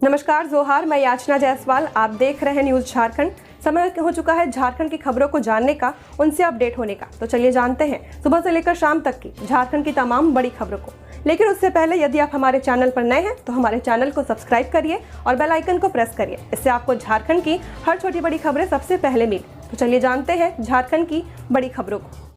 नमस्कार जोहार, मैं याचना जायसवाल। आप देख रहे हैं न्यूज़ झारखंड। समय हो चुका है झारखंड की खबरों को जानने का, उनसे अपडेट होने का। तो चलिए जानते हैं सुबह से लेकर शाम तक की झारखंड की तमाम बड़ी खबरों को। लेकिन उससे पहले यदि आप हमारे चैनल पर नए हैं तो हमारे चैनल को सब्सक्राइब करिए और बेल आइकन को प्रेस करिए। इससे आपको झारखंड की हर छोटी बड़ी खबरें सबसे पहले मिले। तो चलिए जानते हैं झारखंड की बड़ी खबरों को।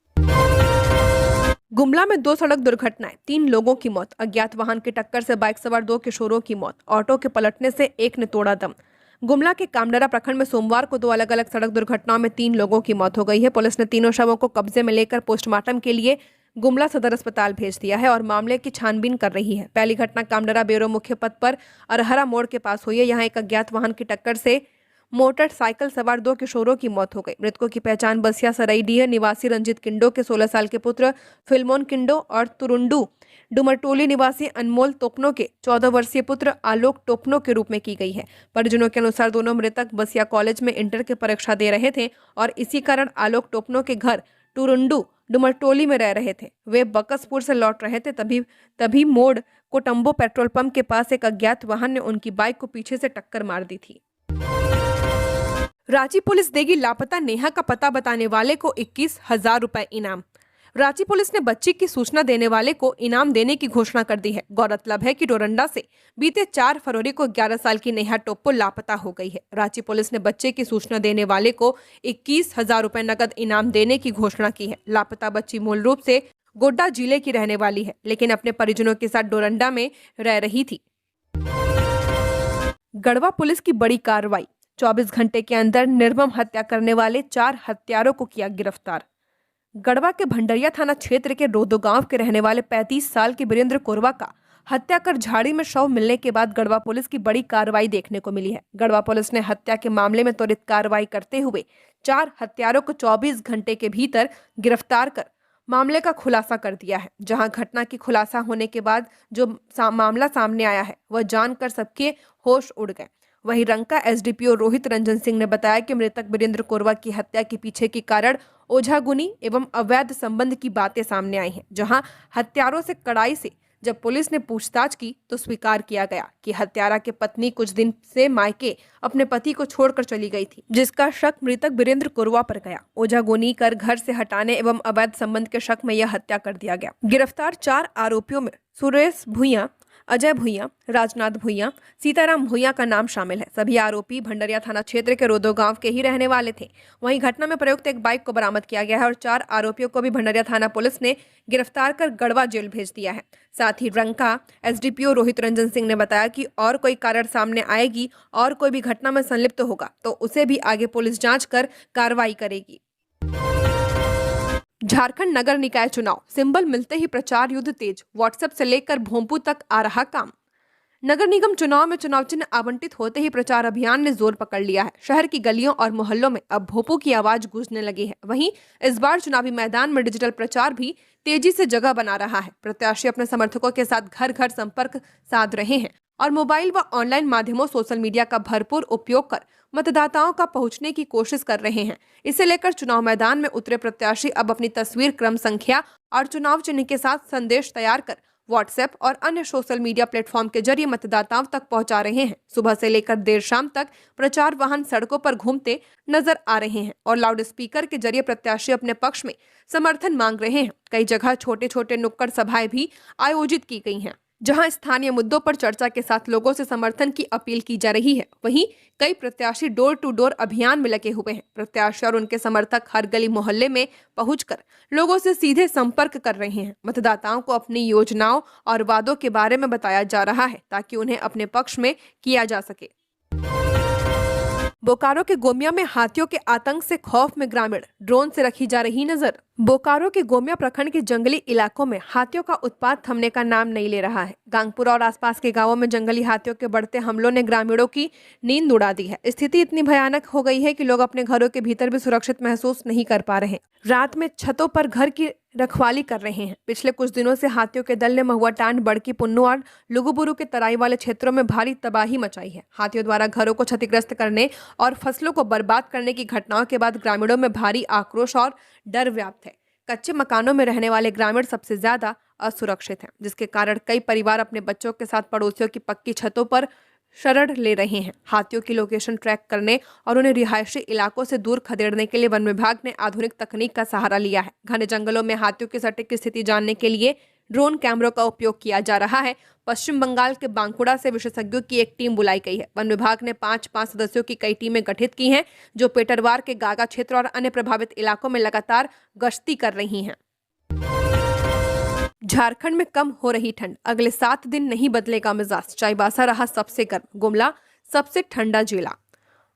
गुमला में 2 सड़क दुर्घटनाएं, 3 लोगों की मौत। अज्ञात वाहन की टक्कर से बाइक सवार 2 किशोरों की मौत। ऑटो के पलटने से एक ने तोड़ा दम। गुमला के कामडरा प्रखंड में सोमवार को 2 अलग अलग सड़क दुर्घटनाओं में 3 लोगों की मौत हो गई है। पुलिस ने तीनों शवों को कब्जे में लेकर पोस्टमार्टम के लिए गुमला सदर अस्पताल भेज दिया है और मामले की छानबीन कर रही है। पहली घटना कामडरा बेरो मुख्य पथ पर अरहरा मोड़ के पास हुई है। यहाँ एक अज्ञात वाहन की टक्कर से मोटरसाइकिल सवार 2 किशोरों की मौत हो गई। मृतकों की पहचान बसिया सराईडीह निवासी रंजित किंडो के 16 साल के पुत्र फिल्मोन किंडो और तुरुंडू डुमरटोली निवासी अनमोल तोपनो के 14 वर्षीय पुत्र आलोक टोपनो के रूप में की गई है। परिजनों के अनुसार दोनों मृतक बसिया कॉलेज में इंटर की परीक्षा दे रहे थे और इसी कारण आलोक टोपनो के घर टुरुंडू डुमरटोली में रह रहे थे। वे बकसपुर से लौट रहे थे, तभी मोड़ कोटम्बो पेट्रोल पंप के पास एक अज्ञात वाहन ने उनकी बाइक को पीछे से टक्कर मार दी थी। रांची पुलिस देगी लापता नेहा का पता बताने वाले को 21,000 रुपए इनाम। रांची पुलिस ने बच्ची की सूचना देने वाले को इनाम देने की घोषणा कर दी है। गौरतलब है कि डोरंडा से बीते 4 फरवरी को 11 साल की नेहा टोप्पो लापता हो गई है। रांची पुलिस ने बच्चे की सूचना देने वाले को 21,000 रुपए नकद इनाम देने की घोषणा की है। लापता बच्ची मूल रूप से गोड्डा जिले की रहने वाली है, लेकिन अपने परिजनों के साथ डोरंडा में रह रही थी। गढ़वा पुलिस की बड़ी कार्रवाई, 24 घंटे के अंदर निर्मम हत्या करने वाले 4 हत्यारों को किया गिरफ्तार। गढ़वा के भंडरिया थाना क्षेत्र के रोदो गांव के रहने वाले 35 साल के वीरेंद्र कोरवा का हत्या कर झाड़ी में शव मिलने के बाद गढ़वा पुलिस की बड़ी कार्रवाई देखने को मिली है। गढ़वा पुलिस ने हत्या के मामले में त्वरित कार्रवाई करते हुए 4 हत्यारों को 24 घंटे के भीतर गिरफ्तार कर मामले का खुलासा कर दिया है। जहां घटना की खुलासा होने के बाद जो मामला सामने आया है वह जानकर सबके होश उड़ गए। वहीं रंका एसडीपीओ रोहित रंजन सिंह ने बताया कि मृतक वीरेंद्र कोरवा की हत्या के पीछे के कारण ओझागुनी एवं अवैध संबंध की बातें सामने आई हैं। जहां हत्यारों से कड़ाई से जब पुलिस ने पूछताछ की तो स्वीकार किया गया कि हत्यारा की पत्नी कुछ दिन से मायके अपने पति को छोड़कर चली गई थी, जिसका शक मृतक वीरेंद्र कोरवा पर गया। ओझागुनी कर घर से हटाने एवं अवैध संबंध के शक में यह हत्या कर दिया गया। गिरफ्तार 4 आरोपियों में सुरेश भुइयां, अजय भुइयां, राजनाथ भुइयां, सीताराम भुइयां का नाम शामिल है। सभी आरोपी भंडरिया थाना क्षेत्र के रोदो गांव के ही रहने वाले थे। वहीं घटना में प्रयुक्त एक बाइक को बरामद किया गया है और 4 आरोपियों को भी भंडरिया थाना पुलिस ने गिरफ्तार कर गढ़वा जेल भेज दिया है। साथ ही रंका एसडीपीओ रोहित रंजन सिंह ने बताया कि और कोई कारण सामने आएगी और कोई भी घटना में संलिप्त होगा तो उसे भी आगे पुलिस जाँच कर कार्रवाई करेगी। झारखंड नगर निकाय चुनाव, सिंबल मिलते ही प्रचार युद्ध तेज। व्हाट्सएप से लेकर भोंपू तक आ रहा काम। नगर निगम चुनाव में चुनाव चिन्ह आवंटित होते ही प्रचार अभियान ने जोर पकड़ लिया है। शहर की गलियों और मोहल्लों में अब भोंपू की आवाज गूंजने लगी है। वहीं इस बार चुनावी मैदान में डिजिटल प्रचार भी तेजी से जगह बना रहा है। प्रत्याशी अपने समर्थकों के साथ घर घर संपर्क साध रहे हैं और मोबाइल व ऑनलाइन माध्यमों सोशल मीडिया का भरपूर उपयोग कर मतदाताओं का पहुंचने की कोशिश कर रहे हैं। इसे लेकर चुनाव मैदान में उतरे प्रत्याशी अब अपनी तस्वीर, क्रम संख्या और चुनाव चिन्ह के साथ संदेश तैयार कर व्हाट्सएप और अन्य सोशल मीडिया प्लेटफॉर्म के जरिए मतदाताओं तक पहुंचा रहे हैं। सुबह से लेकर देर शाम तक प्रचार वाहन सड़कों पर घूमते नजर आ रहे हैं और लाउड स्पीकर के जरिए प्रत्याशी अपने पक्ष में समर्थन मांग रहे हैं। कई जगह छोटे छोटे नुक्कड़ सभाएं भी आयोजित की गई हैं, जहां स्थानीय मुद्दों पर चर्चा के साथ लोगों से समर्थन की अपील की जा रही है। वहीं कई प्रत्याशी डोर टू डोर अभियान में लगे हुए हैं। प्रत्याशी और उनके समर्थक हर गली मोहल्ले में पहुंचकर लोगों से सीधे संपर्क कर रहे हैं। मतदाताओं को अपनी योजनाओं और वादों के बारे में बताया जा रहा है ताकि उन्हें अपने पक्ष में किया जा सके। बोकारो के गोमिया में हाथियों के आतंक से खौफ में ग्रामीण, ड्रोन से रखी जा रही नजर। बोकारो के गोमिया प्रखंड के जंगली इलाकों में हाथियों का उत्पात थमने का नाम नहीं ले रहा है। गांगपुरा और आसपास के गांवों में जंगली हाथियों के बढ़ते हमलों ने ग्रामीणों की नींद उड़ा दी है। स्थिति इतनी भयानक हो गई है कि लोग अपने घरों के भीतर भी सुरक्षित महसूस नहीं कर पा रहे। रात में छतों पर घर की रखवाली कर रहे हैं। पिछले कुछ दिनों से हाथियों के दल ने महुआटांड, बड़की पुन्नू और लुगुबुरु के तराई वाले क्षेत्रों में भारी तबाही मचाई है। हाथियों द्वारा घरों को क्षतिग्रस्त करने और फसलों को बर्बाद करने की घटनाओं के बाद ग्रामीणों में भारी आक्रोश और डर व्याप्त है। कच्चे मकानों में रहने वाले ग्रामीण सबसे ज्यादा असुरक्षित हैं, जिसके कारण कई परिवार अपने बच्चों के साथ पड़ोसियों की पक्की छतों पर शरण ले रहे हैं। हाथियों की लोकेशन ट्रैक करने और उन्हें रिहायशी इलाकों से दूर खदेड़ने के लिए वन विभाग ने आधुनिक तकनीक का सहारा लिया है। घने जंगलों में हाथियों की सटीक स्थिति जानने के लिए ड्रोन कैमरों का उपयोग किया जा रहा है। पश्चिम बंगाल के बांकुड़ा से विशेषज्ञों की एक टीम बुलाई गई है। वन विभाग ने 5-5 सदस्यों की कई टीमें गठित की हैं, जो पेटरवार के गागा क्षेत्र और अन्य प्रभावित इलाकों में लगातार गश्ती कर रही हैं। झारखंड में कम हो रही ठंड, अगले 7 दिन नहीं बदलेगा मिजाज। चाईबासा रहा सबसे गर्म, गुमला सबसे ठंडा जिला।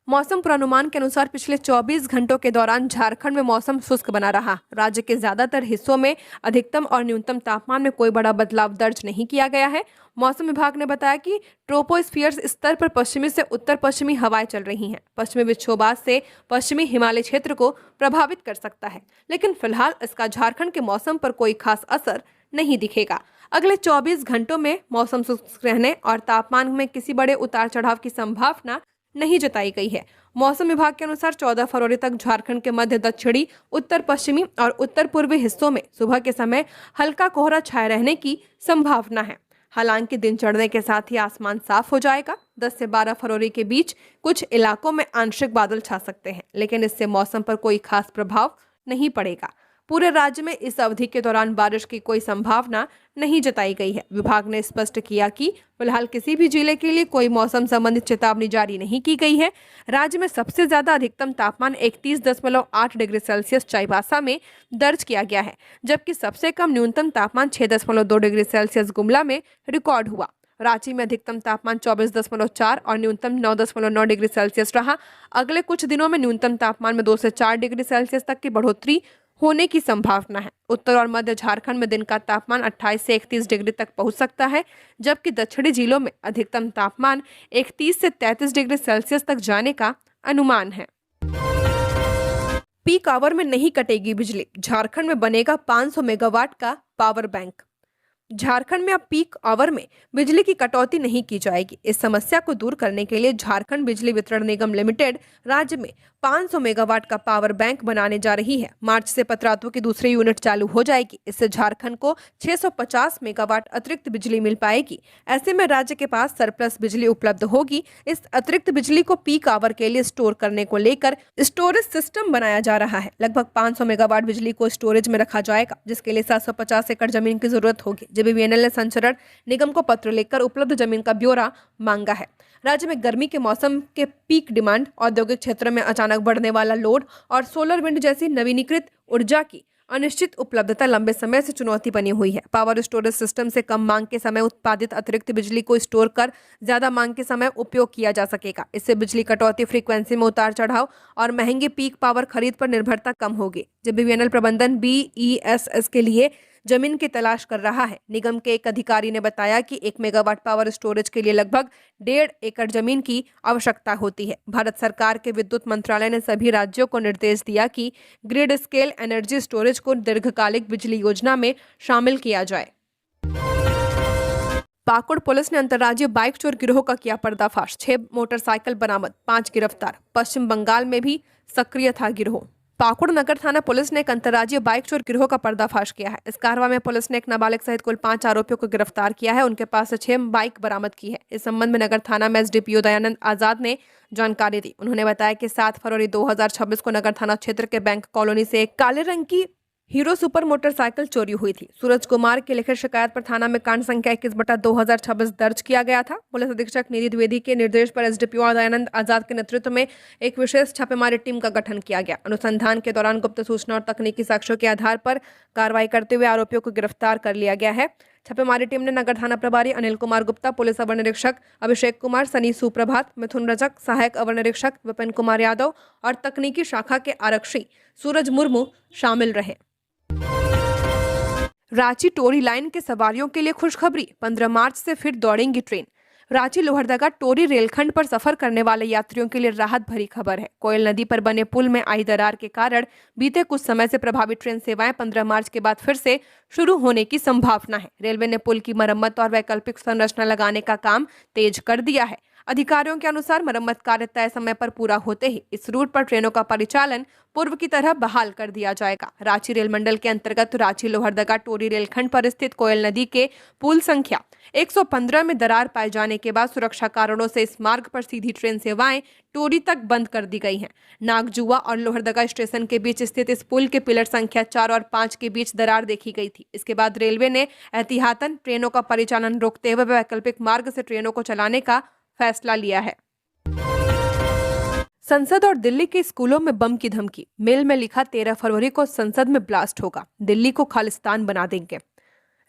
मौसम पूर्वानुमान के अनुसार पिछले 24 घंटों के दौरान झारखंड में मौसम शुष्क बना रहा। राज्य के ज्यादातर हिस्सों में अधिकतम और न्यूनतम तापमान में कोई बड़ा बदलाव दर्ज नहीं किया गया है। मौसम विभाग ने बताया कि ट्रोपोस्फियर स्तर पर पश्चिमी से उत्तर पश्चिमी हवाएं चल रही हैं। पश्चिमी विक्षोभ आज से पश्चिमी हिमालय क्षेत्र को प्रभावित कर सकता है, लेकिन फिलहाल इसका झारखंड के मौसम पर कोई खास असर नहीं दिखेगा। अगले 24 घंटों में मौसम शुष्क रहने और तापमान में किसी बड़े उतार चढ़ाव की संभावना नहीं जताई गई है। मौसम विभाग के अनुसार 14 फरवरी तक झारखंड के मध्य दक्षिणी, उत्तर पश्चिमी और उत्तर पूर्वी हिस्सों में सुबह के समय हल्का कोहरा छाए रहने की संभावना है। हालांकि दिन चढ़ने के साथ ही आसमान साफ हो जाएगा। 10 से 12 फरवरी के बीच कुछ इलाकों में आंशिक बादल छा सकते हैं, लेकिन इससे मौसम पर कोई खास प्रभाव नहीं पड़ेगा। पूरे राज्य में इस अवधि के दौरान बारिश की कोई संभावना नहीं जताई गई है। विभाग ने स्पष्ट किया कि फिलहाल किसी भी जिले के लिए कोई मौसम संबंधित चेतावनी जारी नहीं की गई है। राज्य में सबसे ज्यादा अधिकतम तापमान 31.8 डिग्री सेल्सियस चाईबासा में दर्ज किया गया है, जबकि सबसे कम न्यूनतम तापमान 6.2 डिग्री सेल्सियस गुमला में रिकॉर्ड हुआ। रांची में अधिकतम तापमान 24.4 और न्यूनतम 9.9 डिग्री सेल्सियस रहा। अगले कुछ दिनों में न्यूनतम तापमान में 2 से 4 डिग्री सेल्सियस तक की बढ़ोतरी होने की संभावना है। उत्तर और मध्य झारखंड में दिन का तापमान 28 से 31 डिग्री तक पहुंच सकता है, जबकि दक्षिणी जिलों में अधिकतम तापमान 31 से 33 डिग्री सेल्सियस तक जाने का अनुमान है। पीक आवर में नहीं कटेगी बिजली, झारखंड में बनेगा 500 मेगावाट का पावर बैंक। झारखंड में अब पीक आवर में बिजली की कटौती नहीं की जाएगी। इस समस्या को दूर करने के लिए झारखंड बिजली वितरण निगम लिमिटेड राज्य में 500 मेगावाट का पावर बैंक बनाने जा रही है। मार्च से पतरातू की दूसरी यूनिट चालू हो जाएगी। इससे झारखंड को 650 मेगावाट अतिरिक्त बिजली मिल पाएगी। ऐसे में राज्य के पास सरप्लस बिजली उपलब्ध होगी। इस अतिरिक्त बिजली को पीक आवर के लिए स्टोर करने को लेकर स्टोरेज सिस्टम बनाया जा रहा है। लगभग 500 मेगावाट बिजली को स्टोरेज में रखा जाएगा, जिसके लिए 750 एकड़ जमीन की जरूरत होगी। जेबीवीएनएल ने संचरण निगम को पत्र लिखकर उपलब्ध जमीन का ब्यौरा मांगा है। राज्य में गर्मी के मौसम के पीक डिमांड, औद्योगिक क्षेत्र में अचानक बढ़ने वाला लोड और सोलर विंड जैसी नवीनीकृत ऊर्जा की अनिश्चित उपलब्धता लंबे समय से चुनौती बनी हुई है। पावर स्टोरेज सिस्टम से कम मांग के समय उत्पादित अतिरिक्त बिजली को स्टोर कर ज्यादा मांग के समय उपयोग किया जा सकेगा। इससे बिजली कटौती, फ्रीक्वेंसी में उतार चढ़ाव और महंगी पीक पावर खरीद पर निर्भरता कम होगी। जेबीवीएनएल प्रबंधन BESS के लिए जमीन की तलाश कर रहा है। निगम के एक अधिकारी ने बताया कि 1 मेगावाट पावर स्टोरेज के लिए लगभग 1.5 एकड़ जमीन की आवश्यकता होती है। भारत सरकार के विद्युत मंत्रालय ने सभी राज्यों को निर्देश दिया कि ग्रिड स्केल एनर्जी स्टोरेज को दीर्घकालिक बिजली योजना में शामिल किया जाए। पाकुड़ पुलिस ने अंतर्राज्यीय बाइक चोर गिरोह का किया पर्दाफाश। 6 मोटरसाइकिल बरामद, 5 गिरफ्तार। पश्चिम बंगाल में भी सक्रिय था गिरोह। पाकुड़ नगर थाना पुलिस ने एक अंतर्राज्यीय बाइक चोर गिरोह का पर्दाफाश किया है। इस कार्रवाई में पुलिस ने एक नाबालिग सहित कुल 5 आरोपियों को गिरफ्तार किया है। उनके पास से 6 बाइक बरामद की है। इस संबंध में नगर थाना में SDPO दयानंद आजाद ने जानकारी दी। उन्होंने बताया कि 7 फरवरी 2026 को नगर थाना क्षेत्र के बैंक कॉलोनी से एक काले रंग की हीरो सुपर मोटरसाइकिल चोरी हुई थी। सूरज कुमार की लिखित शिकायत पर थाना में कांड संख्या 21/2026 दर्ज किया गया था। पुलिस अधीक्षक निधि द्विवेदी के निर्देश पर SDPO दयानंद आजाद के नेतृत्व में एक विशेष छापेमारी टीम का गठन किया गया। अनुसंधान के दौरान गुप्त सूचना और तकनीकी साक्ष्यों के आधार पर कार्रवाई करते हुए आरोपियों को गिरफ्तार कर लिया गया है। छापेमारी टीम ने नगर थाना प्रभारी अनिल कुमार गुप्ता, पुलिस अवर निरीक्षक अभिषेक कुमार, सनी सुप्रभात, मिथुन रजक, सहायक अवर निरीक्षक विपिन कुमार यादव और तकनीकी शाखा के आरक्षी सूरज मुर्मू शामिल रहे। रांची टोरी लाइन के सवारियों के लिए खुशखबरी, 15 मार्च से फिर दौड़ेंगी ट्रेन। रांची लोहरदगा टोरी रेलखंड पर सफर करने वाले यात्रियों के लिए राहत भरी खबर है। कोयल नदी पर बने पुल में आई दरार के कारण बीते कुछ समय से प्रभावित ट्रेन सेवाएं 15 मार्च के बाद फिर से शुरू होने की संभावना है। रेलवे ने पुल की मरम्मत और वैकल्पिक संरचना लगाने का काम तेज कर दिया है। अधिकारियों के अनुसार मरम्मत कार्य तय समय पर पूरा होते ही इस रूट पर ट्रेनों का परिचालन पूर्व की तरह बहाल कर दिया जाएगा। रांची रेल मंडल के अंतर्गत रांची लोहरदगा टोरी रेलखंड पर स्थित कोयल नदी के पुल संख्या 115 में दरार पाए जाने के बाद सुरक्षा कारणों से इस मार्ग पर सीधी ट्रेन सेवाएं टोरी तक बंद कर दी गई हैं। नागजुआ और लोहरदगा स्टेशन के बीच स्थित इस पुल के पिलर संख्या 4 और 5 के बीच दरार देखी गई थी। इसके बाद रेलवे ने एहतियातन ट्रेनों का परिचालन रोकते हुए वैकल्पिक मार्ग से ट्रेनों को चलाने का फैसला लिया है। संसद और दिल्ली के स्कूलों में बम की धमकी। मेल में लिखा 13 फरवरी को संसद में ब्लास्ट होगा, दिल्ली को खालिस्तान बना देंगे।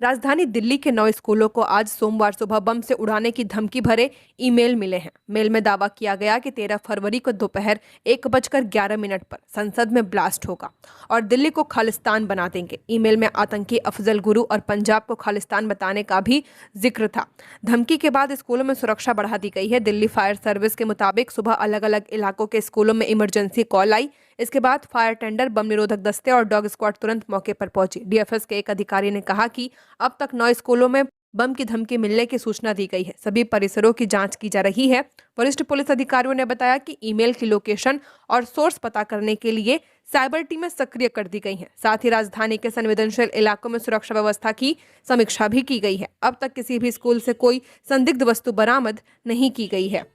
राजधानी दिल्ली के 9 स्कूलों को आज सोमवार सुबह बम से उड़ाने की धमकी भरे ईमेल मिले हैं। मेल में दावा किया गया कि 13 फरवरी को दोपहर 1:11 पर संसद में ब्लास्ट होगा और दिल्ली को खालिस्तान बना देंगे। ईमेल में आतंकी अफजल गुरु और पंजाब को खालिस्तान बताने का भी जिक्र था। धमकी के बाद स्कूलों में सुरक्षा बढ़ा दी गई है। दिल्ली फायर सर्विस के मुताबिक सुबह अलग अलग इलाकों के स्कूलों में इमरजेंसी कॉल आई। इसके बाद फायर टेंडर, बम निरोधक दस्ते और डॉग स्क्वाड तुरंत मौके पर पहुंची। डीएफएस के एक अधिकारी ने कहा कि अब तक 9 स्कूलों में बम की धमकी मिलने की सूचना दी गई है। सभी परिसरों की जांच की जा रही है। वरिष्ठ पुलिस अधिकारियों ने बताया कि ईमेल की लोकेशन और सोर्स पता करने के लिए साइबर टीमें सक्रिय कर दी गई हैं। साथ ही राजधानी के संवेदनशील इलाकों में सुरक्षा व्यवस्था की समीक्षा भी की गई है। अब तक किसी भी स्कूल से कोई संदिग्ध वस्तु बरामद नहीं की गई है।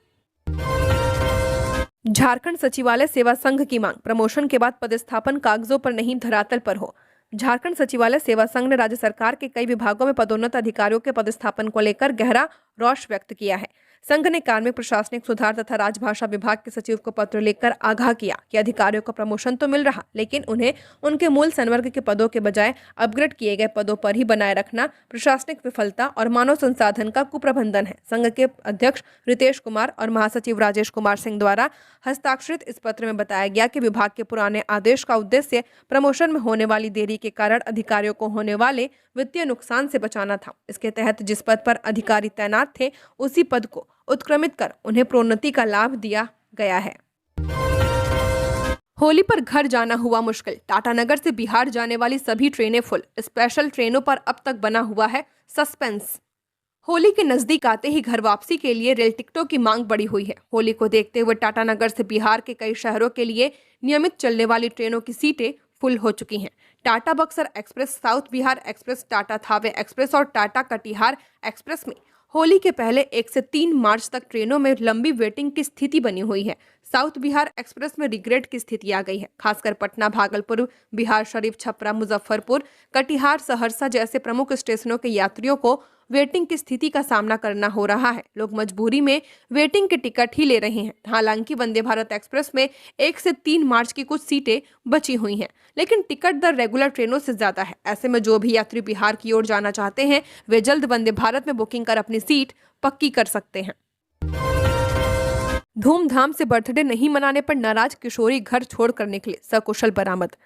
झारखंड सचिवालय सेवा संघ की मांग। प्रमोशन के बाद पदस्थापन कागजों पर नहीं धरातल पर हो। झारखंड सचिवालय सेवा संघ ने राज्य सरकार के कई विभागों में पदोन्नत अधिकारियों के पदस्थापन को लेकर गहरा रोष व्यक्त किया है। संघ ने कार्मिक प्रशासनिक सुधार तथा राजभाषा विभाग के सचिव को पत्र लिखकर आगाह किया कि अधिकारियों को प्रमोशन तो मिल रहा, लेकिन उन्हें उनके मूल संवर्ग के पदों के बजाय अपग्रेड किए गए पदों पर ही बनाए रखना प्रशासनिक विफलता और मानव संसाधन का कुप्रबंधन है। संघ के अध्यक्ष रितेश कुमार और महासचिव राजेश कुमार सिंह द्वारा हस्ताक्षरित इस पत्र में बताया गया कि विभाग के पुराने आदेश का उद्देश्य प्रमोशन में होने वाली देरी के कारण अधिकारियों को होने वाले वित्तीय नुकसान से बचाना था। इसके तहत जिस पद पर अधिकारी तैनात थे उसी पद को उत्क्रमित कर उन्हें प्रोन्नति का लाभ दिया गया है। होली पर घर जाना हुआ मुश्किल। टाटानगर से बिहार जाने वाली सभी ट्रेनें फुल। स्पेशल ट्रेनों पर अब तक बना हुआ है सस्पेंस। होली के नजदीक आते ही घर वापसी के लिए रेल टिकटों की मांग बढ़ी हुई है। होली को देखते हुए टाटानगर से बिहार के कई शहरों के लिए नियमित चलने वाली ट्रेनों की सीटें फुल हो चुकी हैं। Tata Buxar express, south Bihar express, Tata Thawe express और टाटा कटिहार एक्सप्रेस में होली के पहले 1 से 3 मार्च तक ट्रेनों में लंबी वेटिंग की स्थिति बनी हुई है। साउथ बिहार एक्सप्रेस में रिग्रेट की स्थिति आ गई है। खासकर पटना, भागलपुर, बिहार शरीफ, छपरा, मुजफ्फरपुर, कटिहार, सहरसा जैसे प्रमुख स्टेशनों के यात्रियों को वेटिंग की स्थिति का सामना करना हो रहा है। लोग मजबूरी में वेटिंग के टिकट ही ले रहे हैं। हालांकि वंदे भारत एक्सप्रेस में 1 से 3 मार्च की कुछ सीटें बची हुई हैं, लेकिन टिकट दर रेगुलर ट्रेनों से ज्यादा है। ऐसे में जो भी यात्री बिहार की ओर जाना चाहते हैं वे जल्द वंदे भारत में बुकिंग कर अपनी सीट पक्की कर सकते हैं। धूमधाम से बर्थडे नहीं मनाने पर नाराज किशोरी घर छोड़कर निकले, सकुशल बरामद।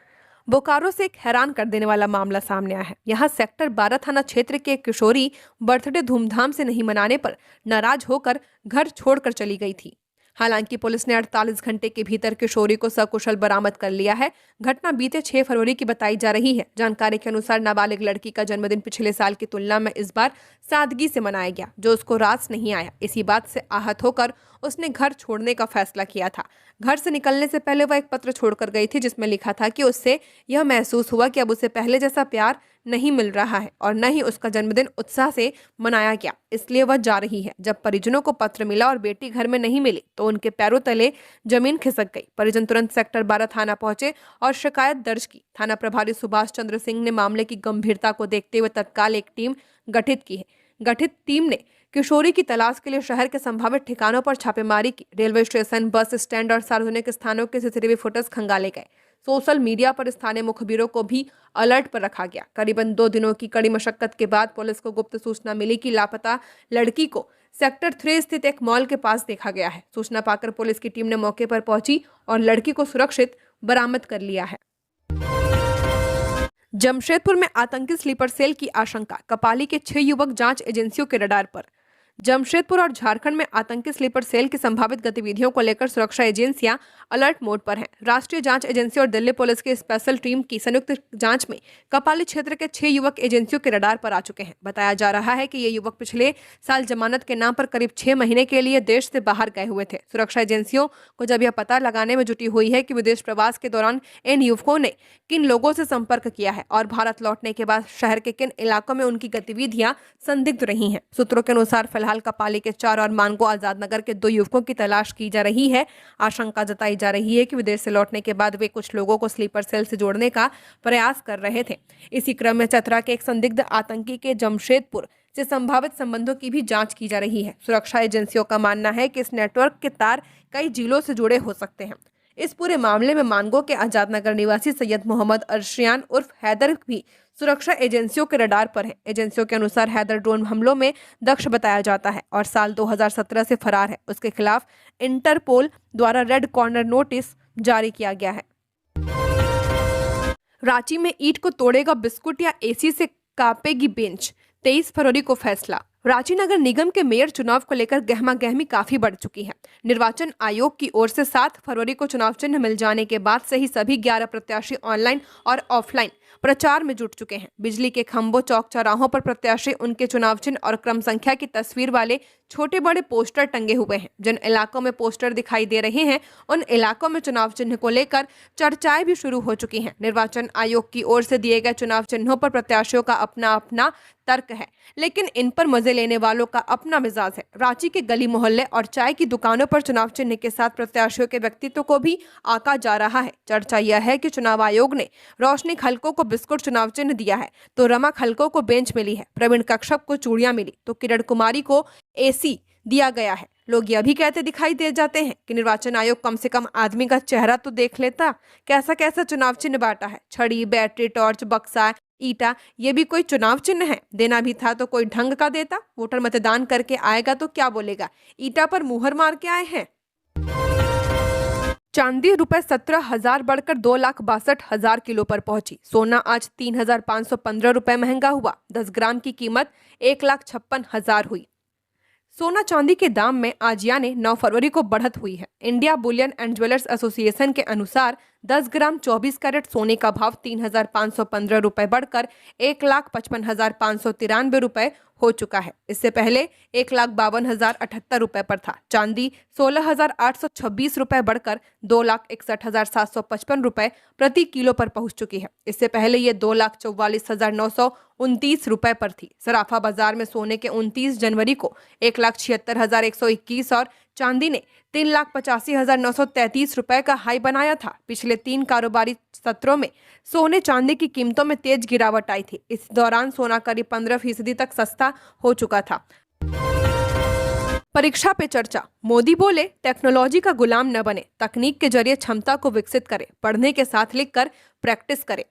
बोकारो से एक हैरान कर देने वाला मामला सामने आया है। यहाँ सेक्टर 12 थाना क्षेत्र के एक किशोरी बर्थडे धूमधाम से नहीं मनाने पर नाराज होकर घर छोड़कर चली गई थी। हालांकि पुलिस ने 48 घंटे के भीतर किशोरी को सकुशल बरामद कर लिया है। घटना बीते 6 फरवरी की बताई जा रही है। जानकारी के अनुसार नाबालिग लड़की का जन्मदिन पिछले साल की तुलना में इस बार सादगी से मनाया गया, जो उसको रास नहीं आया। इसी बात से आहत होकर उसने घर छोड़ने का फैसला किया था। घर से निकलने से पहले वह एक पत्र छोड़कर गई थी जिसमें लिखा था कि उससे यह महसूस हुआ कि अब उसे पहले जैसा प्यार नहीं मिल रहा है और न ही उसका जन्मदिन उत्साह से मनाया गया, इसलिए वह जा रही है। जब परिजनों को पत्र मिला और बेटी घर में नहीं मिली तो उनके पैरों तले जमीन खिसक गई। परिजन तुरंत सेक्टर 12 थाना पहुंचे और शिकायत दर्ज की। थाना प्रभारी सुभाष चंद्र सिंह ने मामले की गंभीरता को देखते हुए तत्काल एक टीम गठित की है। गठित टीम ने किशोरी की तलाश के लिए शहर के संभावित ठिकानों पर छापेमारी की। रेलवे स्टेशन, बस स्टैंड और सार्वजनिक स्थानों के सीसीटीवी फुटेज खंगाले गए। सोशल मीडिया पर स्थानीय मुखबिरों को भी अलर्ट पर रखा गया। करीबन 2 दिनों की कड़ी मशक्कत के बाद पुलिस को गुप्त सूचना मिली कि लापता लड़की को सेक्टर 3 स्थित एक मॉल के पास देखा गया है। सूचना पाकर पुलिस की टीम ने मौके पर पहुंची और लड़की को सुरक्षित बरामद कर लिया है। जमशेदपुर में आतंकी स्लीपर सेल की आशंका। कपाली के 6 युवक जांच एजेंसियों के रडार पर। जमशेदपुर और झारखंड में आतंकी स्लीपर सेल की संभावित गतिविधियों को लेकर सुरक्षा एजेंसियां अलर्ट मोड पर हैं। राष्ट्रीय जांच एजेंसी और दिल्ली पुलिस की स्पेशल टीम की संयुक्त जांच में कपाली क्षेत्र के 6 युवक एजेंसियों के रडार पर आ चुके हैं। बताया जा रहा है कि ये युवक पिछले साल जमानत के नाम पर करीब 6 महीने के लिए देश से बाहर गए हुए थे। सुरक्षा एजेंसियों को जब यह पता लगाने में जुटी हुई है कि विदेश प्रवास के दौरान इन युवकों ने किन लोगों से संपर्क किया है और भारत लौटने के बाद शहर के किन इलाकों में उनकी गतिविधियां संदिग्ध रही हैं। सूत्रों के अनुसार फिलहाल कपाली के 4 और मानगो आजाद नगर के 2 युवकों की तलाश की जा रही है। आशंका जताई जा रही है कि विदेश से लौटने के बाद वे कुछ लोगों को स्लीपर सेल से जोड़ने का प्रयास कर रहे थे। इसी क्रम में चतरा के एक संदिग्ध आतंकी के जमशेदपुर से संभावित संबंधों की भी जांच की जा रही है। सुरक्षा एजेंसियों का मानना है कि इस नेटवर्क के तार कई जिलों से जुड़े हो सकते हैं। इस पूरे मामले में मानगो के आजाद नगर निवासी सैयद मोहम्मद अर्शियान उर्फ हैदर भी सुरक्षा एजेंसियों के रडार पर है। एजेंसियों के अनुसार हैदर ड्रोन हमलों में दक्ष बताया जाता है और साल 2017 से फरार है। उसके खिलाफ इंटरपोल द्वारा रेड कॉर्नर नोटिस जारी किया गया है। रांची में ईंट को तोड़ेगा बिस्कुट या एसी से कांपेगी बेंच, 23 फरवरी को फैसला। रांची नगर निगम के मेयर चुनाव को लेकर गहमागहमी काफी बढ़ चुकी है। निर्वाचन आयोग की ओर से 7 फरवरी को चुनाव चिन्ह मिल जाने के बाद से ही सभी 11 प्रत्याशी ऑनलाइन और ऑफलाइन प्रचार में जुट चुके हैं। बिजली के खंभों, चौक चौराहों पर प्रत्याशी उनके चुनाव चिन्ह और क्रम संख्या की तस्वीर वाले छोटे बड़े पोस्टर टंगे हुए हैं। जिन इलाकों में पोस्टर दिखाई दे रहे हैं उन इलाकों में चुनाव चिन्ह को लेकर चर्चाएं भी शुरू हो चुकी हैं। निर्वाचन आयोग की ओर से दिए गए चुनाव चिन्हों पर प्रत्याशियों का अपना अपना तर्क है, लेकिन इन पर मजे लेने वालों का अपना मिजाज है। रांची के गली मोहल्ले और चाय की दुकानों पर चुनाव चिन्ह के साथ प्रत्याशियों के व्यक्तित्व को भी आंका जा रहा है। चर्चा यह है कि चुनाव आयोग ने रोशनी खलको को बिस्कुट चुनाव चिन्ह दिया है तो रमा खलको को बेंच मिली है, प्रवीण कश्यप को चूड़ियां मिली तो किरण कुमारी को एसी दिया गया है। लोग यह भी कहते दिखाई दे जाते हैं कि निर्वाचन आयोग कम से कम आदमी का चेहरा तो देख लेता। कैसा कैसा चुनाव चिन्ह बांटा है, छड़ी, बैटरी, टॉर्च, बक्सा, ईटा, ये भी कोई चुनाव चिन्ह है? देना भी था तो कोई ढंग का देता। वोटर मतदान करके आएगा तो क्या बोलेगा, ईटा पर मुहर मार के आए हैं। चांदी रुपए 17,000 बढ़कर 2,62,000 किलो पर पहुंची। सोना आज 3,515 रुपए महंगा हुआ। 10 ग्राम की कीमत 1,56,000 हुई। सोना चांदी के दाम में आज यानी 9 फरवरी को बढ़त हुई है। India Boolean and jewellers association के अनुसार 10 ग्राम 24 कैरेट सोने का भाव 3,515 रुपए बढ़कर 1,55,593 रुपए हो चुका है। इससे पहले 1,52,078 रुपए पर था। चांदी 16,826 रुपए बढ़कर 2,61,755 रुपए प्रति किलो पर पहुंच चुकी है। इससे पहले ये 2,44,929 रुपए पर थी। सराफा बाजार में सोने के 29 जनवरी को 1,76,121 और चांदी ने 3,85,933 रुपए का हाई बनाया था। पिछले 3 कारोबारी सत्रों में सोने चांदी की कीमतों में तेज गिरावट आई थी। इस दौरान सोना करीब 15% तक सस्ता हो चुका था। परीक्षा पे चर्चा, मोदी बोले टेक्नोलॉजी का गुलाम न बने, तकनीक के जरिए क्षमता को विकसित करें, पढ़ने के साथ लिखकर प्रैक्टिस करें।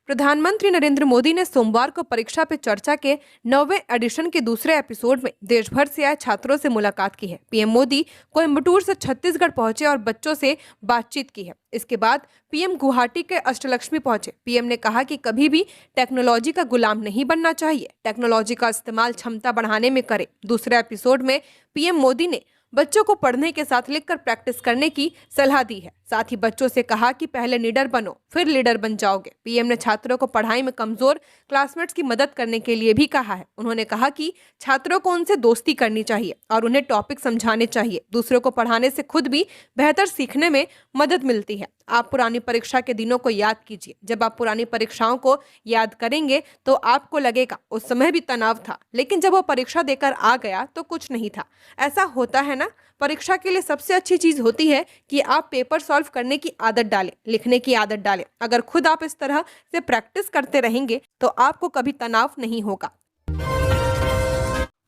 प्रधानमंत्री नरेंद्र मोदी ने सोमवार को परीक्षा पे चर्चा के 9वें एडिशन के दूसरे एपिसोड में देश भर से आए छात्रों से मुलाकात की है। पीएम मोदी कोयम्बटूर से छत्तीसगढ़ पहुंचे और बच्चों से बातचीत की है। इसके बाद पीएम गुवाहाटी के अष्टलक्ष्मी पहुंचे। पीएम ने कहा कि कभी भी टेक्नोलॉजी का गुलाम नहीं बनना चाहिए, टेक्नोलॉजी का इस्तेमाल क्षमता बढ़ाने में करें। दूसरे एपिसोड में पीएम मोदी ने बच्चों को पढ़ने के साथ लिखकर प्रैक्टिस करने की सलाह दी है। साथ ही बच्चों से कहा कि पहले निडर बनो, फिर लीडर बन जाओगे। पीएम ने छात्रों को पढ़ाई में कमजोर क्लासमेट्स की मदद करने के लिए भी कहा है। उन्होंने कहा कि छात्रों को उनसे दोस्ती करनी चाहिए और उन्हें टॉपिक समझाने चाहिए। दूसरों को पढ़ाने से खुद भी बेहतर सीखने में मदद मिलती है। आप पुरानी परीक्षा के दिनों को याद कीजिए। जब आप पुरानी परीक्षाओं को याद करेंगे तो आपको लगेगा उस समय भी तनाव था, लेकिन जब वो परीक्षा देकर आ गया तो कुछ नहीं था। ऐसा होता है ना। परीक्षा के लिए सबसे अच्छी चीज होती है कि आप पेपर सॉल्व करने की आदत डालें, लिखने की आदत डालें। अगर खुद आप इस तरह से प्रैक्टिस करते रहेंगे तो आपको कभी तनाव नहीं होगा।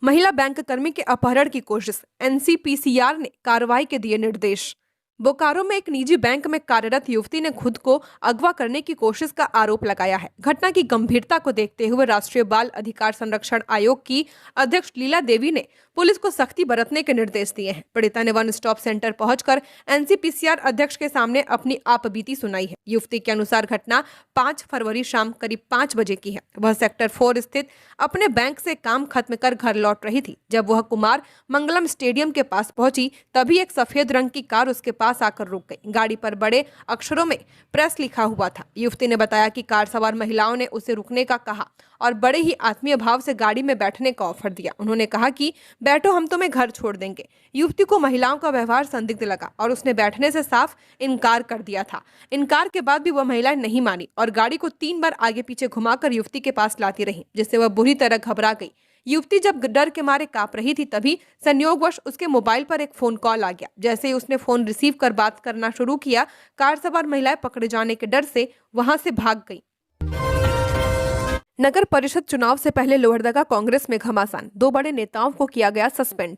महिला बैंक कर्मी के अपहरण की कोशिश, एनसीपीसीआर ने कार्रवाई के दिए निर्देश। बोकारो में एक निजी बैंक में कार्यरत युवती ने खुद को अगवा करने की कोशिश का आरोप लगाया है। घटना की गंभीरता को देखते हुए राष्ट्रीय बाल अधिकार संरक्षण आयोग की अध्यक्ष लीला देवी ने पुलिस को सख्ती बरतने के निर्देश दिए हैं। पीड़िता ने वन स्टॉप सेंटर पहुंचकर एनसीपीसीआर अध्यक्ष के सामने अपनी आपबीती सुनाई है। युवती के अनुसार घटना 5 फरवरी शाम करीब 5 बजे की है। वह सेक्टर 4 स्थित अपने बैंक से काम खत्म कर घर लौट रही थी। जब वह कुमार मंगलम स्टेडियम के पास पहुंची तभी एक सफेद रंग की कार उसके पास आकर रुक गई। गाड़ी पर बड़े अक्षरों में प्रेस लिखा हुआ था। युवती ने बताया कि कार सवार महिलाओं ने उसे रुकने का कहा और बड़े ही आत्मीय भाव से गाड़ी में बैठने का ऑफर दिया। उन्होंने कहा कि बैठो, हम तुम्हें घर छोड़ देंगे। युवती को महिलाओं का व्यवहार संदिग्ध लगा और उसने बैठने से साफ इनकार कर दिया था। इनकार के बाद भी वह महिलाएं नहीं मानी और गाड़ी को 3 बार आगे पीछे घुमाकर युवती के पास लाती रही, जिससे वह बुरी तरह घबरा गई। युवती जब डर के मारे कांप रही थी तभी संयोगवश उसके मोबाइल पर एक फोन कॉल आ गया। जैसे ही उसने फोन रिसीव कर बात करना शुरू किया, कार सवार महिलाएं पकड़े जाने के डर से वहां से भाग गई। नगर परिषद चुनाव से पहले लोहरदगा कांग्रेस में घमासान, 2 बड़े नेताओं को किया गया सस्पेंड।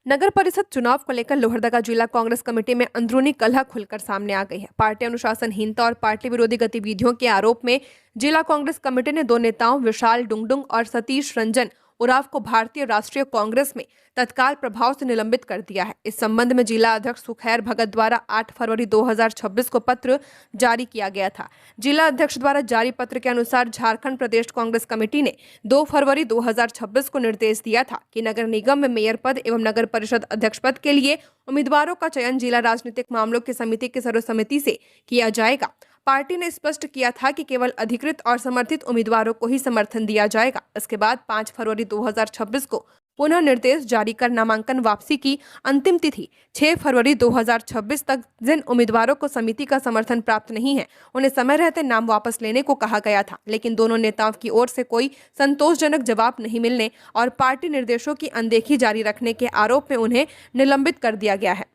नगर परिषद चुनाव को लेकर लोहरदगा जिला कांग्रेस कमेटी में अंदरूनी कलह खुलकर सामने आ गई है। पार्टी अनुशासनहीनता और पार्टी विरोधी गतिविधियों के आरोप में जिला कांग्रेस कमेटी ने 2 नेताओं विशाल डुंगडुंग और सतीश रंजन उराव को भारतीय राष्ट्रीय कांग्रेस में तत्काल प्रभाव से निलंबित कर दिया है। इस संबंध में जिला अध्यक्ष सुखैर भगत द्वारा 8 फरवरी 2026 को पत्र जारी किया गया था। जिला अध्यक्ष द्वारा जारी पत्र के अनुसार झारखंड प्रदेश कांग्रेस कमेटी ने 2 फरवरी 2026 को निर्देश दिया था कि नगर निगम में मेयर पद एवं नगर परिषद अध्यक्ष पद के लिए उम्मीदवारों का चयन जिला राजनीतिक मामलों की समिति की सर्वसम्मति से किया जाएगा। पार्टी ने स्पष्ट किया था कि केवल अधिकृत और समर्थित उम्मीदवारों को ही समर्थन दिया जाएगा। इसके बाद 5 फरवरी 2026 को पुनः निर्देश जारी कर नामांकन वापसी की अंतिम तिथि 6 फरवरी 2026 तक जिन उम्मीदवारों को समिति का समर्थन प्राप्त नहीं है उन्हें समय रहते नाम वापस लेने को कहा गया था, लेकिन दोनों नेताओं की ओर से कोई संतोषजनक जवाब नहीं मिलने और पार्टी निर्देशों की अनदेखी जारी रखने के आरोप में उन्हें निलंबित कर दिया गया है।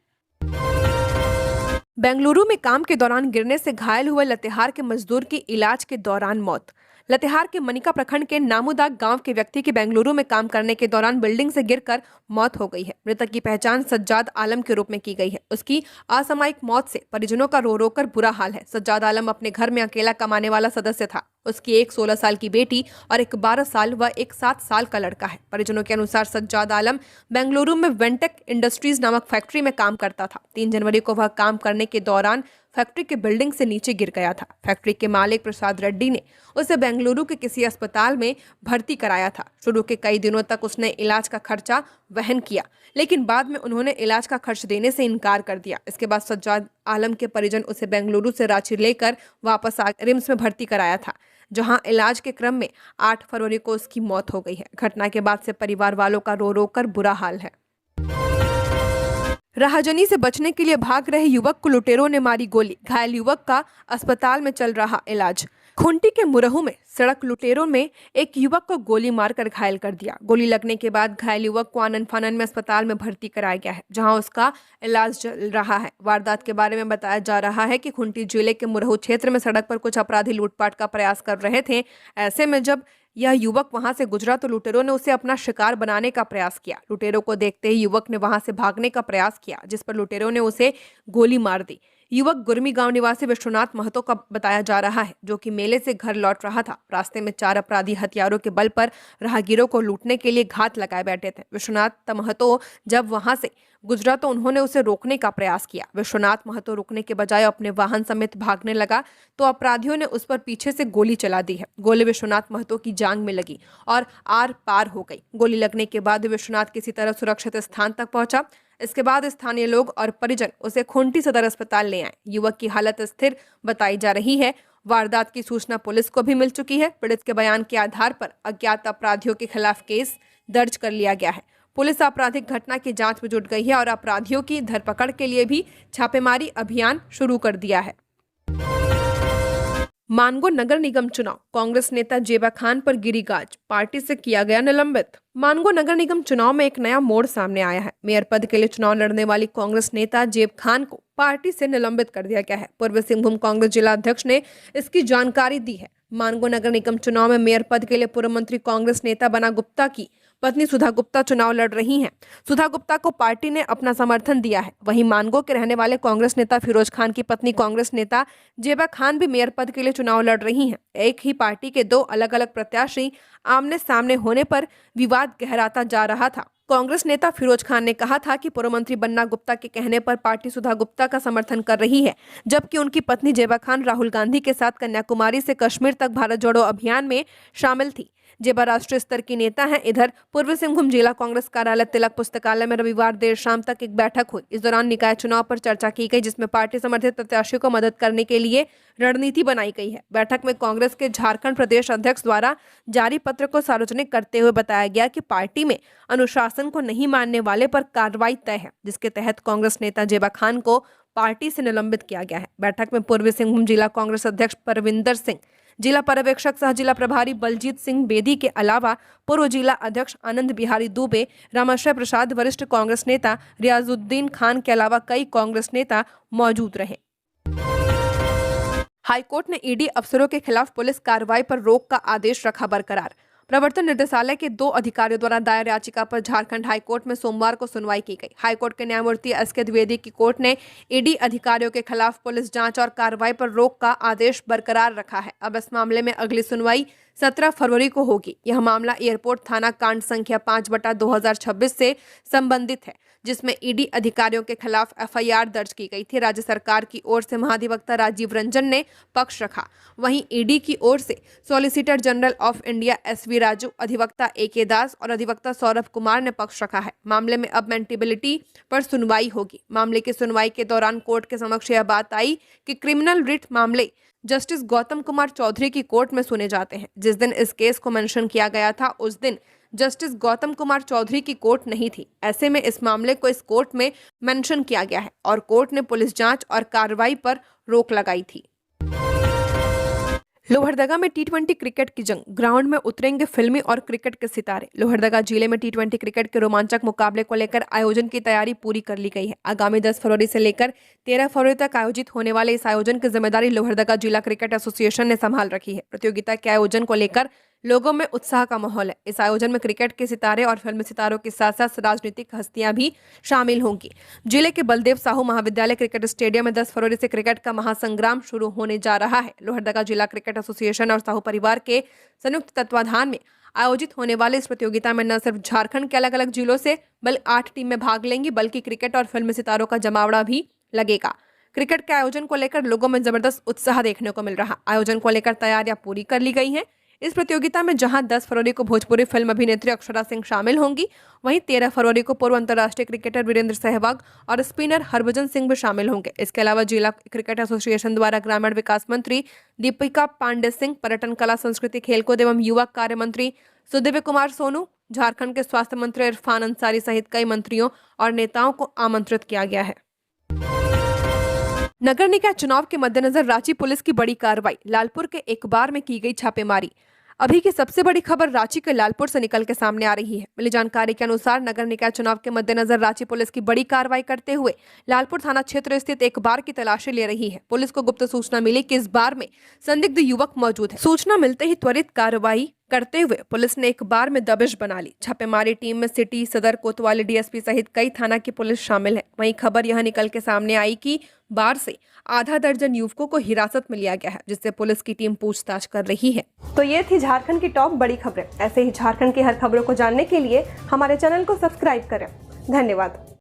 बेंगलुरु में काम के दौरान गिरने से घायल हुए लातेहार के मजदूर की इलाज के दौरान मौत। लातेहार के मनिका प्रखंड के नामुदाग गांव के व्यक्ति की बेंगलुरु में काम करने के दौरान बिल्डिंग से गिरकर मौत हो गई है। मृतक की पहचान सज्जाद आलम के रूप में की गई है। उसकी असामयिक मौत से परिजनों का रो रो कर बुरा हाल है। सज्जाद आलम अपने घर में अकेला कमाने वाला सदस्य था। उसकी एक 16 साल की बेटी और एक 12 साल व एक 7 साल का लड़का है। परिजनों के अनुसार सज्जाद आलम बेंगलुरु में वेंटेक इंडस्ट्रीज नामक फैक्ट्री में काम करता था। 3 जनवरी को वह काम करने के दौरान फैक्ट्री के बिल्डिंग से नीचे गिर गया था। फैक्ट्री के मालिक प्रसाद रेड्डी ने उसे बेंगलुरु के किसी अस्पताल में भर्ती कराया था। शुरू के कई दिनों तक उसने इलाज का खर्चा वहन किया, लेकिन बाद में उन्होंने इलाज का खर्च देने से इनकार कर दिया। इसके बाद सज्जाद आलम के परिजन उसे बेंगलुरु से रांची लेकर वापस रिम्स में भर्ती कराया था, जहां इलाज के क्रम में 8 फरवरी को उसकी मौत हो गई है। घटना के बाद से परिवार वालों का रो रो कर बुरा हाल है। राहजनी से बचने के लिए भाग रहे युवक को लुटेरों ने मारी गोली, घायल युवक का अस्पताल में चल रहा इलाज। खूंटी के मुरहू में सड़क लुटेरों में एक युवक को गोली मारकर घायल कर दिया। गोली लगने के बाद घायल युवक को आनन फानन में अस्पताल में भर्ती कराया गया है, जहां उसका इलाज चल रहा है। वारदात के बारे में बताया जा रहा है कि खूंटी जिले के मुरहू क्षेत्र में सड़क पर कुछ अपराधी लूटपाट का प्रयास कर रहे थे। ऐसे में जब यह युवक वहां से गुजरा तो लुटेरों ने उसे अपना शिकार बनाने का प्रयास किया। लुटेरों को देखते ही युवक ने वहां से भागने का प्रयास किया, जिस पर लुटेरों ने उसे गोली मार दी। युवक गुरमी गांव निवासी विश्वनाथ महतो का बताया जा रहा है, जो कि मेले से घर लौट रहा था। रास्ते में 4 अपराधी हथियारों के बल पर राहगीरों को लूटने के लिए घात लगाए बैठे थे। विश्वनाथ महतो जब वहां से गुजरा तो उन्होंने उसे रोकने का प्रयास किया। विश्वनाथ महतो रुकने के बजाय अपने वाहन समेत भागने लगा तो अपराधियों ने उस पर पीछे से गोली चला दी है। गोली विश्वनाथ महतो की जांघ में लगी और आर पार हो गई। गोली लगने के बाद विश्वनाथ किसी तरह सुरक्षित स्थान तक पहुंचा। इसके बाद स्थानीय लोग और परिजन उसे खूंटी सदर अस्पताल ले आए। युवक की हालत स्थिर बताई जा रही है। वारदात की सूचना पुलिस को भी मिल चुकी है। पीड़ित के बयान के आधार पर अज्ञात अपराधियों के खिलाफ केस दर्ज कर लिया गया है। पुलिस आपराधिक घटना की जांच में जुट गई है और अपराधियों की धरपकड़ के लिए भी छापेमारी अभियान शुरू कर दिया है। मानगो नगर निगम चुनाव, कांग्रेस नेता जेबा खान पर गिरी गाज, पार्टी से किया गया निलंबित। मानगो नगर निगम चुनाव में एक नया मोड़ सामने आया है। मेयर पद के लिए चुनाव लड़ने वाली कांग्रेस नेता जेब खान को पार्टी से निलंबित कर दिया गया है। पूर्व सिंहभूम कांग्रेस जिला अध्यक्ष ने इसकी जानकारी दी है। मानगो नगर निगम चुनाव में मेयर पद के लिए पूर्व मंत्री कांग्रेस नेता बना गुप्ता की पत्नी सुधा गुप्ता चुनाव लड़ रही हैं। सुधा गुप्ता को पार्टी ने अपना समर्थन दिया है। वहीं मानगो के रहने वाले कांग्रेस नेता फिरोज खान की पत्नी कांग्रेस नेता जेबा खान भी मेयर पद के लिए चुनाव लड़ रही हैं। एक ही पार्टी के दो अलग अलग प्रत्याशी आमने सामने होने पर विवाद गहराता जा रहा था। कांग्रेस नेता फिरोज खान ने कहा था कि पूर्व मंत्री बन्ना गुप्ता के कहने पर पार्टी सुधा गुप्ता का समर्थन कर रही है, जबकि उनकी पत्नी जेबा खान राहुल गांधी के साथ कन्याकुमारी से कश्मीर तक भारत जोड़ो अभियान में शामिल थी। जेबा राष्ट्रीय स्तर की नेता हैं। इधर पूर्वी सिंहभूम जिला कांग्रेस कार्यालय तिलक पुस्तकालय में रविवार देर शाम तक एक बैठक हुई। इस दौरान निकाय चुनाव पर चर्चा की गई, जिसमें पार्टी समर्थित प्रत्याशियों को मदद करने के लिए रणनीति बनाई गई है। बैठक में कांग्रेस के झारखंड प्रदेश अध्यक्ष द्वारा जारी पत्र को सार्वजनिक करते हुए बताया गया कि पार्टी में अनुशासन को नहीं मानने वाले पर कार्रवाई तय है, जिसके तहत कांग्रेस नेता जेबा खान को पार्टी से निलंबित किया गया है। बैठक में पूर्वी सिंहभूम जिला कांग्रेस अध्यक्ष परविंदर सिंह, जिला पर्यवेक्षक सह जिला प्रभारी बलजीत सिंह बेदी के अलावा पूर्व जिला अध्यक्ष आनंद बिहारी दुबे, रामाश्रय प्रसाद, वरिष्ठ कांग्रेस नेता रियाजुद्दीन खान के अलावा कई कांग्रेस नेता मौजूद रहे। हाईकोर्ट ने ईडी अफसरों के खिलाफ पुलिस कार्रवाई पर रोक का आदेश रखा बरकरार। प्रवर्तन निदेशालय के 2 अधिकारियों द्वारा दायर याचिका पर झारखंड हाईकोर्ट में सोमवार को सुनवाई की गई। हाईकोर्ट के न्यायमूर्ति एसके द्विवेदी की कोर्ट ने ईडी अधिकारियों के खिलाफ पुलिस जांच और कार्रवाई पर रोक का आदेश बरकरार रखा है। अब इस मामले में अगली सुनवाई 17 फरवरी को होगी। यह मामला एयरपोर्ट थाना कांड संख्या 5/2026 से संबंधित है, जिसमें ईडी अधिकारियों के खिलाफ एफआईआर दर्ज की गई थी। राज्य सरकार की ओर से महाधिवक्ता राजीव रंजन ने पक्ष रखा। वहीं ईडी की ओर से solicitor general of India SV Raju, अधिवक्ता एके दास और अधिवक्ता सौरभ कुमार ने पक्ष रखा है। मामले में अब मेंटेबिलिटी पर सुनवाई होगी। मामले की सुनवाई के दौरान कोर्ट के समक्ष यह बात आई कि क्रिमिनल रिट मामले जस्टिस गौतम कुमार चौधरी की कोर्ट में सुने जाते हैं। जिस दिन इस केस को मेंशन किया गया था, उस दिन जस्टिस गौतम कुमार चौधरी की कोर्ट नहीं थी। ऐसे में इस मामले को इस कोर्ट में मेंशन किया गया है और कोर्ट ने पुलिस जांच और कार्रवाई पर रोक लगाई थी। लोहरदगा में टी20 क्रिकेट की जंग, ग्राउंड में उतरेंगे फिल्मी और क्रिकेट के सितारे। लोहरदगा जिले में टी20 क्रिकेट के रोमांचक मुकाबले को लेकर आयोजन की तैयारी पूरी कर ली गई है। आगामी 10 फरवरी से लेकर 13 फरवरी तक आयोजित होने वाले इस आयोजन की जिम्मेदारी लोहरदगा जिला क्रिकेट एसोसिएशन ने संभाल रखी है। प्रतियोगिता के आयोजन को लेकर लोगों में उत्साह का माहौल है। इस आयोजन में क्रिकेट के सितारे और फिल्मी सितारों के साथ साथ राजनीतिक हस्तियां भी शामिल होंगी। जिले के बलदेव साहू महाविद्यालय क्रिकेट स्टेडियम में 10 फरवरी से क्रिकेट का महासंग्राम शुरू होने जा रहा है। लोहरदगा जिला क्रिकेट एसोसिएशन और साहू परिवार के संयुक्त तत्वाधान में आयोजित होने वाले इस प्रतियोगिता में न सिर्फ झारखंड के अलग अलग जिलों से 8 टीमें भाग लेंगी, बल्कि क्रिकेट और फिल्मी सितारों का जमावड़ा भी लगेगा। क्रिकेट के आयोजन को लेकर लोगों में जबरदस्त उत्साह देखने को मिल रहा। आयोजन को लेकर तैयारियां पूरी कर ली गई हैं। इस प्रतियोगिता में जहां 10 फरवरी को भोजपुरी फिल्म अभिनेत्री अक्षरा सिंह शामिल होंगी, वहीं 13 फरवरी को पूर्व अंतर्राष्ट्रीय क्रिकेटर वीरेंद्र सहवाग और स्पिनर हरभजन सिंह भी शामिल होंगे। इसके अलावा जिला क्रिकेट एसोसिएशन द्वारा ग्रामीण विकास मंत्री दीपिका पांडे सिंह, पर्यटन, कला, संस्कृति, खेलकूद एवं युवा कार्य मंत्री सुदिव्य कुमार सोनू, झारखंड के स्वास्थ्य मंत्री इरफान अंसारी सहित कई मंत्रियों और नेताओं को आमंत्रित किया गया है। नगर निकाय चुनाव के मद्देनजर रांची पुलिस की बड़ी कार्रवाई, लालपुर के एक बार में की गई छापेमारी। अभी की सबसे बड़ी खबर रांची के लालपुर से निकल के सामने आ रही है। मिली जानकारी के अनुसार नगर निकाय चुनाव के मद्देनजर रांची पुलिस की बड़ी कार्रवाई करते हुए लालपुर थाना क्षेत्र स्थित एक बार की तलाशी ले रही है। पुलिस को गुप्त सूचना मिली कि इस बार में संदिग्ध युवक मौजूद है। सूचना मिलते ही त्वरित कार्रवाई करते हुए पुलिस ने एक बार में दबिश बना ली। छापेमारी टीम में सिटी, सदर, कोतवाली डीएसपी सहित कई थाना की पुलिस शामिल है। वहीं खबर यह निकल के सामने आई कि बार से आधा दर्जन युवकों को हिरासत में लिया गया है, जिससे पुलिस की टीम पूछताछ कर रही है। तो ये थी झारखंड की टॉप बड़ी खबरें। ऐसे ही झारखंड की हर खबरों को जानने के लिए हमारे चैनल को सब्सक्राइब करें। धन्यवाद।